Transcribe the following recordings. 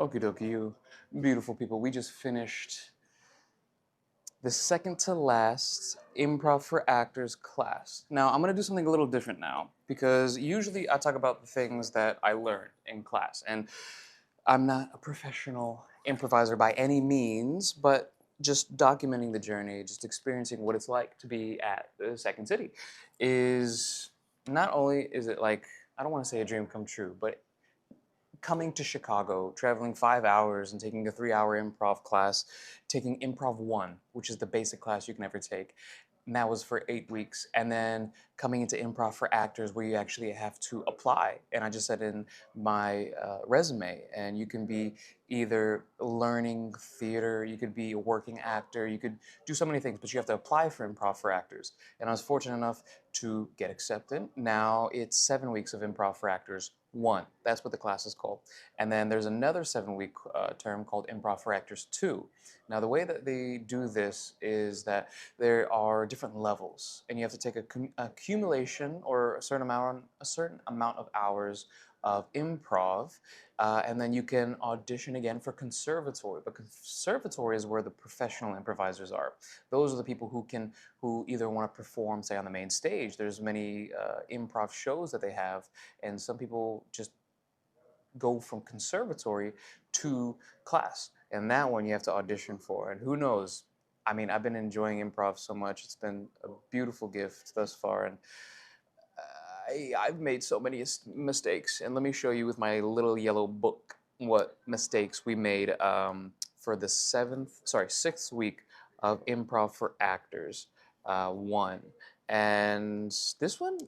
Okie dokie, you beautiful people. We just finished the second to last improv for actors class. Now, I'm going to do something a little different now because usually I talk about the things that I learned in class. And I'm not a professional improviser by any means, but just documenting the journey, just experiencing what it's like to be at the second city is not only is it like, I don't want to say a dream come true, but coming to Chicago, traveling 5 hours and taking a 3 hour improv class, taking Improv 1, which is the basic class you can ever take. And that was for 8 weeks. And then coming into Improv for Actors, where you actually have to apply. And I just said in my resume, and you can be either learning theater, you could be a working actor, you could do so many things, but you have to apply for Improv for Actors. And I was fortunate enough to get accepted. Now it's 7 weeks of Improv for Actors 1. That's what the class is called. And then there's another 7 week term called Improv for Actors 2. Now, the way that they do this is that there are different levels, and you have to take a accumulation or a certain amount of hours of improv, and then you can audition again for conservatory. But conservatory is where the professional improvisers are. Those are the people who either want to perform, say, on the main stage. There's many improv shows that they have, and some people just go from conservatory to class. And that one you have to audition for. And who knows? I mean, I've been enjoying improv so much. It's been a beautiful gift thus far. And I've made so many mistakes. And let me show you with my little yellow book what mistakes we made for the sixth week of Improv for Actors 1. And this one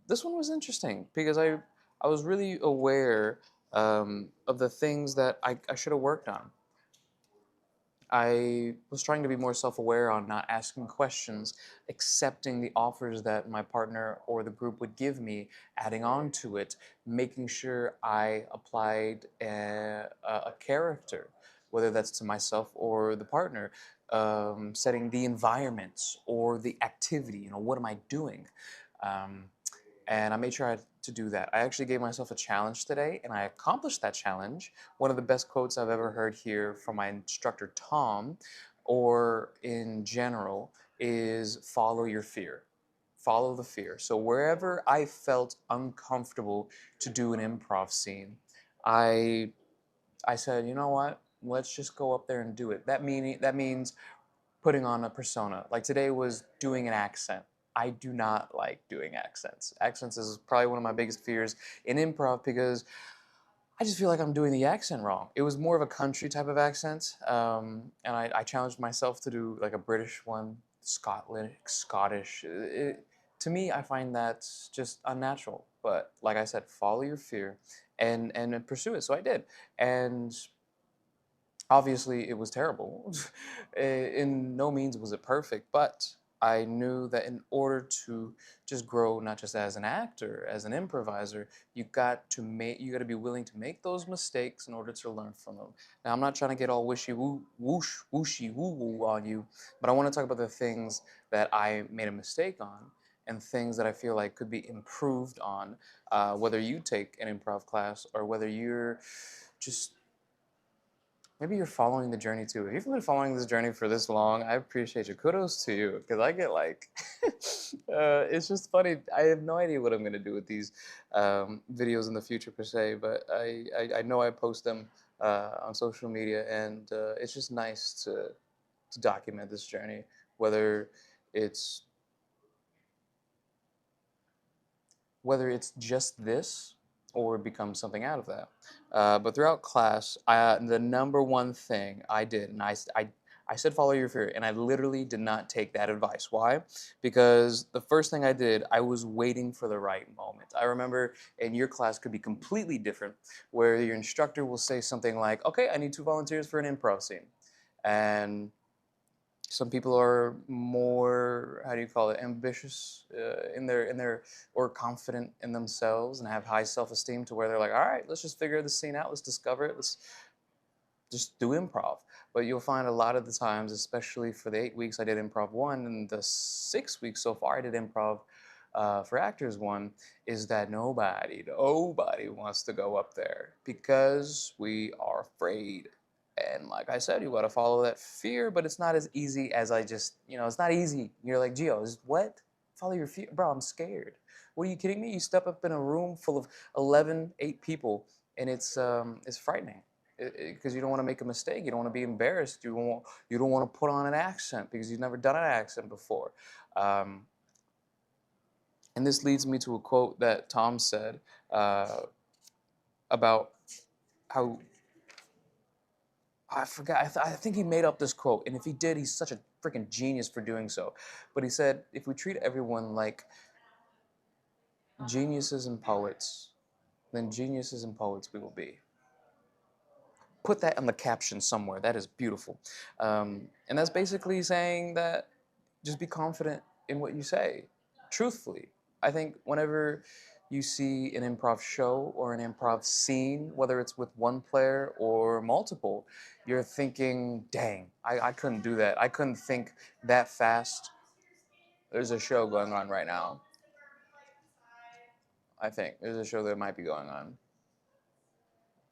was interesting because I was really aware of the things that I should have worked on. I was trying to be more self-aware on not asking questions, accepting the offers that my partner or the group would give me, adding on to it, making sure I applied a character, whether that's to myself or the partner, setting the environments or the activity. What am I doing? Um, and I made sure to do that. I actually gave myself a challenge today, and I accomplished that challenge. One of the best quotes I've ever heard here from my instructor, Tom, or in general, is follow your fear. Follow the fear. So wherever I felt uncomfortable to do an improv scene, I I said, you know what? Let's just go up there and do it. That means putting on a persona. Like today was doing an accent. I do not like doing accents. Accents is probably one of my biggest fears in improv because I just feel like I'm doing the accent wrong. It was more of a country type of accent, and I challenged myself to do like a British one, Scottish. To me, I find that just unnatural. But like I said, follow your fear and pursue it. So I did, and obviously it was terrible. In no means was it perfect, but I knew that in order to just grow, not just as an actor, as an improviser, you got to be willing to make those mistakes in order to learn from them. Now, I'm not trying to get all wooshy woo woo on you, but I want to talk about the things that I made a mistake on and things that I feel like could be improved on, whether you take an improv class or whether you're just maybe you're following the journey too. If you've been following this journey for this long, I appreciate you. Kudos to you, because I get like, it's just funny. I have no idea what I'm gonna do with these videos in the future per se, but I know I post them on social media, and it's just nice to document this journey, whether it's whether it's just this or become something out of that. But throughout class, the number one thing I did, and I said follow your fear, and I literally did not take that advice. Why? Because the first thing I did, I was waiting for the right moment. I remember in your class could be completely different, where your instructor will say something like, okay, I need 2 volunteers for an improv scene. And some people are more, how do you call it, ambitious in their or confident in themselves and have high self-esteem to where they're like, all right, let's just figure this scene out, let's discover it, let's just do improv. But you'll find a lot of the times, especially for the 8 weeks I did improv 1, and the 6 weeks so far I did improv for actors one is that nobody wants to go up there because we are afraid. And like I said, you got to follow that fear, but it's not as easy as it's not easy. You're like, Gio, is what? Follow your fear? Bro, I'm scared. What are you kidding me? You step up in a room full of 8 people, and it's frightening because you don't want to make a mistake. You don't want to be embarrassed. You don't want to put on an accent because you've never done an accent before. Um, and this leads me to a quote that Tom said uh, about how I forgot. I think he made up this quote, and if he did, he's such a freaking genius for doing so. But he said, "If we treat everyone like geniuses and poets, then geniuses and poets we will be." Put that in the caption somewhere. That is beautiful. And that's basically saying that just be confident in what you say, truthfully. I think whenever you see an improv show or an improv scene, whether it's with one player or multiple, you're thinking, dang, I couldn't do that. I couldn't think that fast. There's a show going on right now. I think there's a show that might be going on.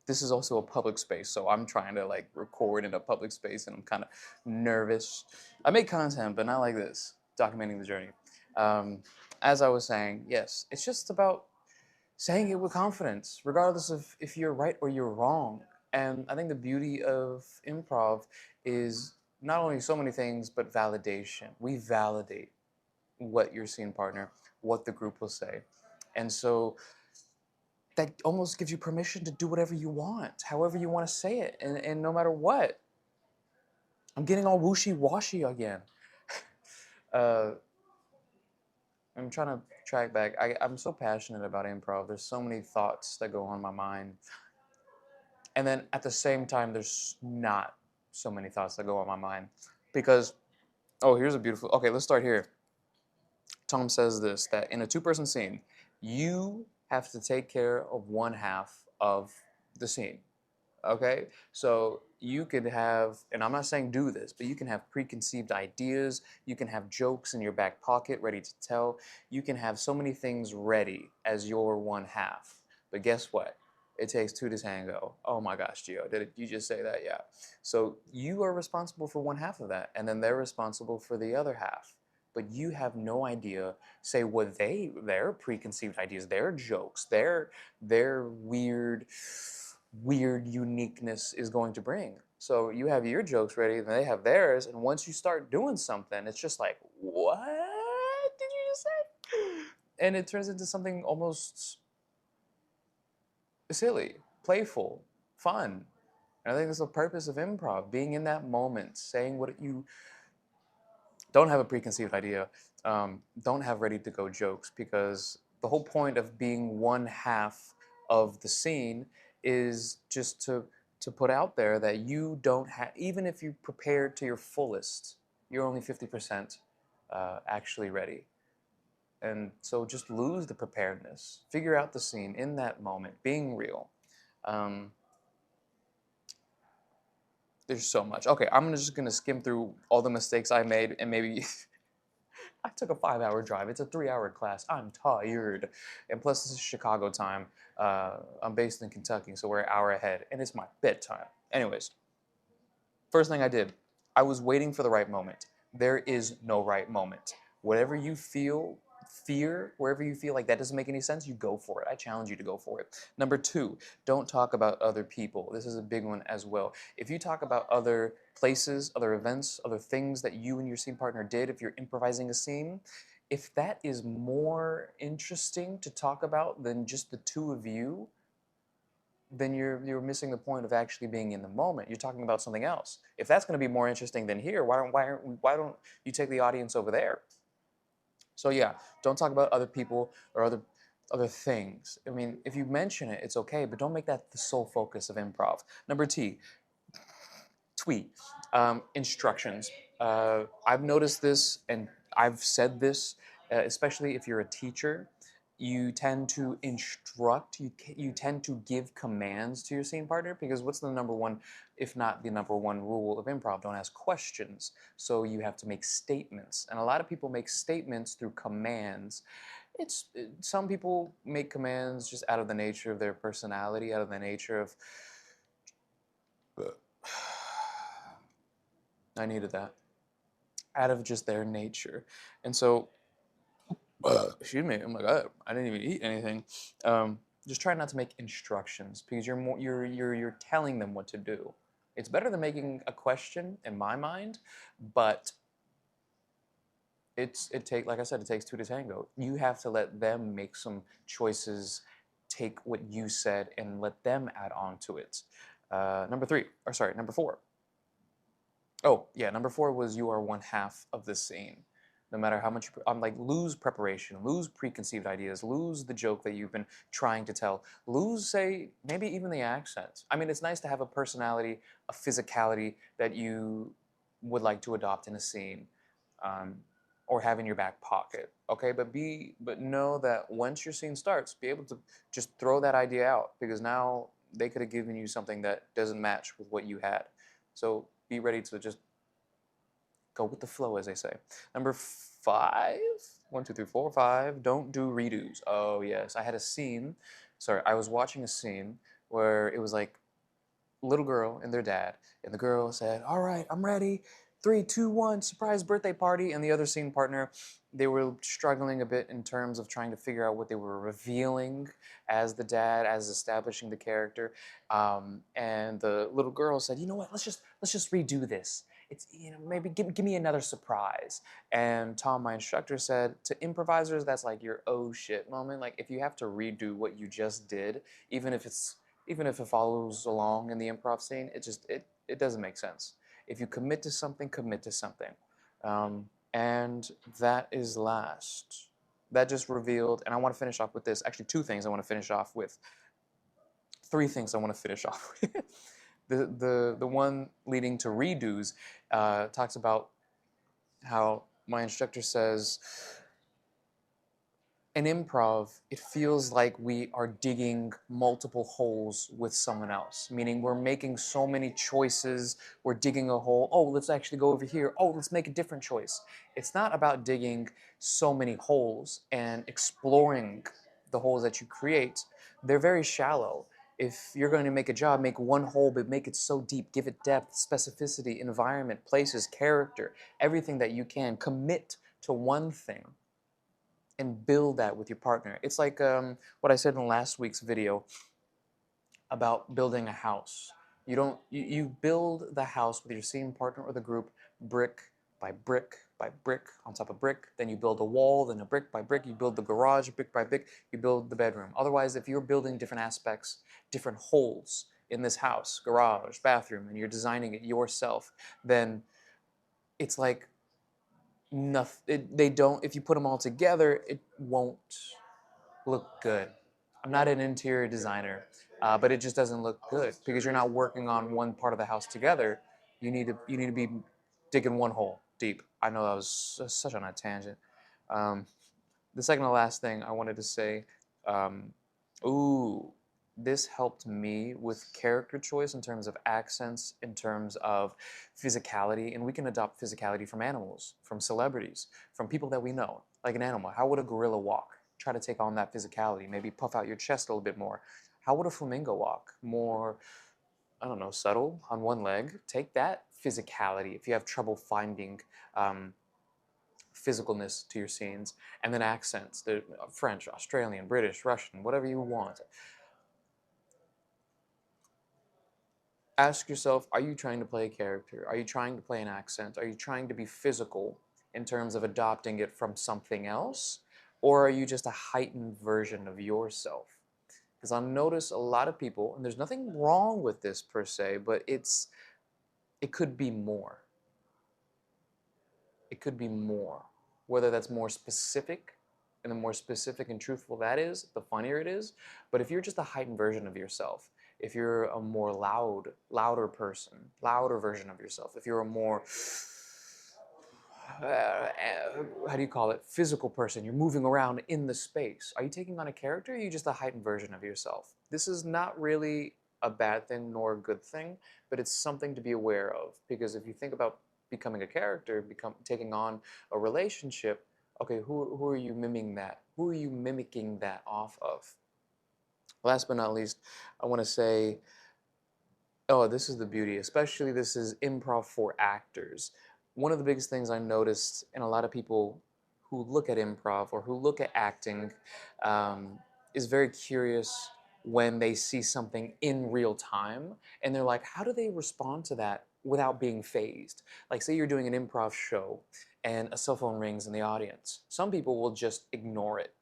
This is also a public space, so I'm trying to like record in a public space, and I'm kind of nervous. I make content, but not like this, documenting the journey. Um, as I was saying, yes, it's just about saying it with confidence, regardless of if you're right or you're wrong. And I think the beauty of improv is not only so many things, but validation. We validate what your scene partner, what the group will say. And so that almost gives you permission to do whatever you want, however you want to say it, and no matter what. I'm getting all whooshy-washy again. Uh, I'm trying to track back. I'm so passionate about improv. There's so many thoughts that go on in my mind. And then at the same time, there's not so many thoughts that go on my mind. Because, oh, here's a beautiful, okay, let's start here. Tom says this, that in a two-person scene, you have to take care of one half of the scene. Okay, so you could have, and I'm not saying do this, but you can have preconceived ideas, you can have jokes in your back pocket ready to tell, you can have so many things ready as your one half. But guess what? It takes two to tango. Oh my gosh, Gio, did you just say that? Yeah. So you are responsible for one half of that, and then they're responsible for the other half. But you have no idea, say what their preconceived ideas, their jokes, their weird uniqueness is going to bring. So you have your jokes ready, and they have theirs, and once you start doing something, it's just like, what did you just say? And it turns into something almost silly, playful, fun. And I think that's the purpose of improv, being in that moment, saying what you don't have a preconceived idea, don't have ready to go jokes, because the whole point of being one half of the scene is just to put out there that you don't have, even if you prepared to your fullest, you're only 50% actually ready. And so just lose the preparedness, figure out the scene in that moment, being real. Um, there's so much. Okay, I'm just gonna skim through all the mistakes I made, and maybe I took a 5-hour drive. It's a 3-hour class. I'm tired. And plus, this is Chicago time. I'm based in Kentucky, so we're an hour ahead, and it's my bedtime. Anyways, first thing I did, I was waiting for the right moment. There is no right moment. Whatever you feel, fear, wherever you feel like that doesn't make any sense, you go for it. I challenge you to go for it. Number two, don't talk about other people. This is a big one as well. If you talk about other places, other events, other things that you and your scene partner did, if you're improvising a scene, if that is more interesting to talk about than just the two of you, then you're missing the point of actually being in the moment. You're talking about something else. If that's going to be more interesting than here, why don't you take the audience over there? So yeah, don't talk about other people or other things. I mean, if you mention it, it's okay, but don't make that the sole focus of improv. Number T, tweet instructions. I've noticed this, and I've said this, especially if you're a teacher. You tend to instruct, you tend to give commands to your scene partner, because what's the number one, if not the number one rule of improv? Don't ask questions. So you have to make statements. And a lot of people make statements through commands. some people make commands just out of the nature of their personality, out of the nature of I needed that, out of just their nature. And so, excuse me, oh my God, I didn't even eat anything. Just try not to make instructions because you're telling them what to do. It's better than making a question in my mind, but like I said, it takes two to tango. You have to let them make some choices, take what you said, and let them add on to it. Number four. Oh, yeah, number four was you are one half of the scene. No matter how much, I'm like, lose preparation, lose preconceived ideas, lose the joke that you've been trying to tell, lose, say, maybe even the accent. I mean, it's nice to have a personality, a physicality that you would like to adopt in a scene, um, or have in your back pocket. Okay, but know that once your scene starts, be able to just throw that idea out because now they could have given you something that doesn't match with what you had. So be ready to just go with the flow, as they say. Number five, one, two, three, four, five, don't do redos. Oh, yes. I had a scene, sorry, I was watching a scene where it was like little girl and their dad, and the girl said, "All right, I'm ready. 3, 2, 1, surprise birthday party." And the other scene partner, they were struggling a bit in terms of trying to figure out what they were revealing as the dad, as establishing the character. And the little girl said, "You know what? Let's just redo this. It's maybe give me another surprise." And Tom, my instructor, said to improvisers, that's like your oh shit moment. Like if you have to redo what you just did, even if it follows along in the improv scene, it doesn't make sense. If you commit to something, commit to something. And that is last. That just revealed, and I want to finish off with this. Actually, two things I want to finish off with. Three things I want to finish off with. The one leading to redos talks about how my instructor says in improv, it feels like we are digging multiple holes with someone else, meaning we're making so many choices, we're digging a hole, oh, let's actually go over here, oh, let's make a different choice. It's not about digging so many holes and exploring the holes that you create. They're very shallow. If you're going to make a job, make one hole, but make it so deep, give it depth, specificity, environment, places, character, everything that you can. Commit to one thing and build that with your partner. It's like what I said in last week's video about building a house. You build the house with your scene partner or the group brick by brick by brick on top of brick. Then you build a wall, then a brick by brick. You build the garage brick by brick. You build the bedroom. Otherwise, if you're building different aspects, different holes in this house, garage, bathroom, and you're designing it yourself, then it's like nothing. They don't. If you put them all together, it won't look good. I'm not an interior designer, but it just doesn't look good because you're not working on one part of the house together. You need to be digging one hole deep. I know that was such on a tangent. Um, the second to last thing I wanted to say, um, ooh, this helped me with character choice in terms of accents, in terms of physicality, and we can adopt physicality from animals, from celebrities, from people that we know, like an animal. How would a gorilla walk? Try to take on that physicality, maybe puff out your chest a little bit more. How would a flamingo walk? More, I don't know, subtle on one leg. Take that physicality if you have trouble finding physicalness to your scenes, and then accents, the French, Australian, British, Russian, whatever you want. Ask yourself, are you trying to play a character? Are you trying to play an accent? Are you trying to be physical in terms of adopting it from something else? Or are you just a heightened version of yourself? Because I notice a lot of people, and there's nothing wrong with this per se, but it could be more. It could be more. Whether that's more specific, and the more specific and truthful that is, the funnier it is. But if you're just a heightened version of yourself, if you're a more louder person, louder version of yourself, if you're a more, how do you call it, physical person, you're moving around in the space. Are you taking on a character or are you just a heightened version of yourself? This is not really a bad thing nor a good thing, but it's something to be aware of. Because if you think about becoming a character, taking on a relationship, Okay, who are you mimicking that? Who are you mimicking that off of? Last but not least, I want to say, oh, this is the beauty, especially this is improv for actors. One of the biggest things I noticed in a lot of people who look at improv or who look at acting um, is very curious when they see something in real time and they're like, how do they respond to that without being phased? Like, say you're doing an improv show and a cell phone rings in the audience. Some people will just ignore it,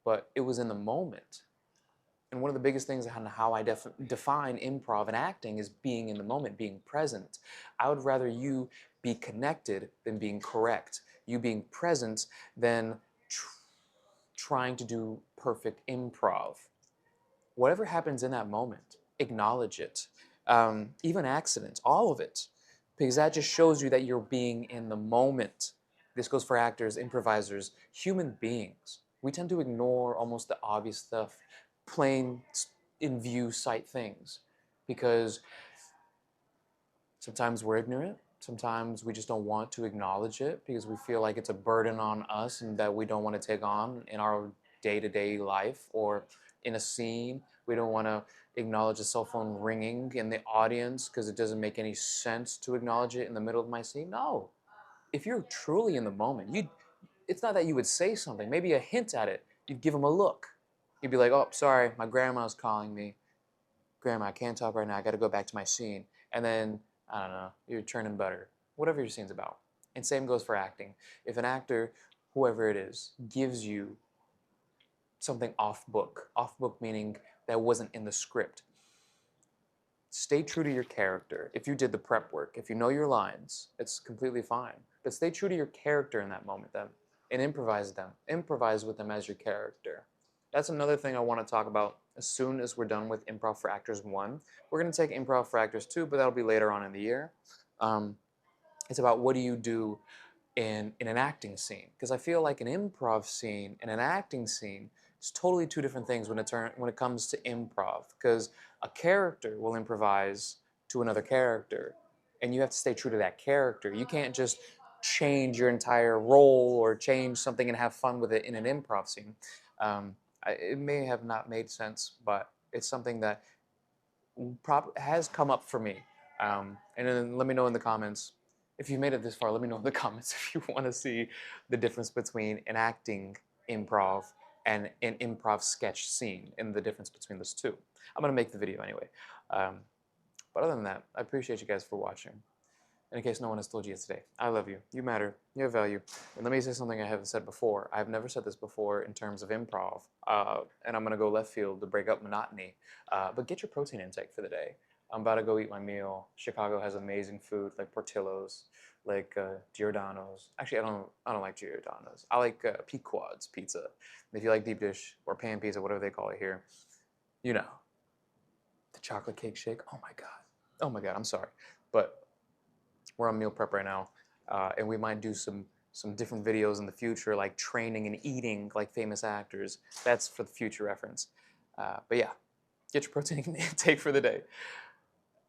but it was in the moment. And one of the biggest things on how I define improv and acting is being in the moment, being present. I would rather you be connected than being correct. You being present than trying to do perfect improv. Whatever happens in that moment, acknowledge it. Even accidents, all of it, because that just shows you that you're being in the moment. This goes for actors, improvisers, human beings. We tend to ignore almost the obvious stuff, plain in view sight things, because sometimes we're ignorant. Sometimes we just don't want to acknowledge it because we feel like it's a burden on us and that we don't want to take on in our day-to-day life or in a scene. We don't want to acknowledge a cell phone ringing in the audience because it doesn't make any sense to acknowledge it in the middle of my scene. No. If you're truly in the moment, it's not that you would say something, maybe a hint at it. You'd give them a look. You'd be like, oh, sorry, my grandma's calling me. Grandma, I can't talk right now. I got to go back to my scene. And then, I don't know, you're churning butter, whatever your scene's about. And same goes for acting. If an actor, whoever it is, gives you something off book meaning that wasn't in the script, stay true to your character. If you did the prep work, if you know your lines, it's completely fine. But stay true to your character in that moment then and improvise them. Improvise with them as your character. That's another thing I want to talk about as soon as we're done with Improv for Actors 1. We're going to take Improv for Actors 2, but that'll be later on in the year. It's about what do you do in an acting scene, because I feel like an improv scene and an acting scene is totally two different things when it comes to improv, because a character will improvise to another character and you have to stay true to that character. You can't just change your entire role or change something and have fun with it in an improv scene. It may have not made sense, but it's something that has come up for me. And then let me know in the comments if you made it this far. Let me know in the comments if you want to see the difference between an acting improv and an improv sketch scene and the difference between those two. I'm gonna make the video anyway. But other than that, I appreciate you guys for watching. And in case no one has told you yet today, I love you. You matter. You have value. And let me say something I haven't said before. I've never said this before in terms of improv. And I'm going to go left field to break up monotony. But get your protein intake for the day. I'm about to go eat my meal. Chicago has amazing food like Portillo's, like Giordano's. Actually, I don't like Giordano's. I like Pequod's pizza. If you like deep dish or pan pizza, whatever they call it here, you know, the chocolate cake shake. Oh my God. Oh my God. I'm sorry. But we're on meal prep right now, and we might do some different videos in the future, like training and eating like famous actors. That's for the future reference. But yeah, get your protein intake for the day.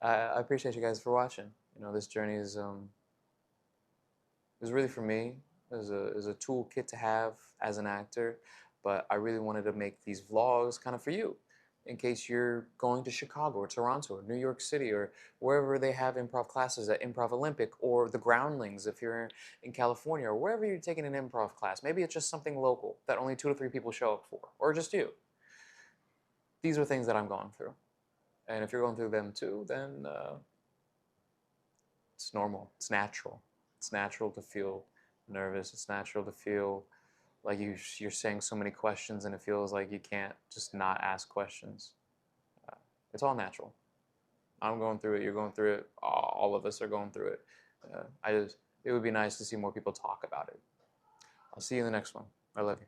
I appreciate you guys for watching. You know, this journey is really for me as a toolkit to have as an actor, but I really wanted to make these vlogs kind of for you, in case you're going to Chicago or Toronto or New York City or wherever they have improv classes at Improv Olympic, or the Groundlings if you're in California, or wherever you're taking an improv class. Maybe it's just something local that only 2 to 3 people show up for, or just you. These are things that I'm going through. And if you're going through them too, then it's normal. It's natural. It's natural to feel nervous. It's natural to feel like you're saying so many questions and it feels like you can't just not ask questions. It's all natural. I'm going through it. You're going through it. All of us are going through it. It would be nice to see more people talk about it. I'll see you in the next one. I love you.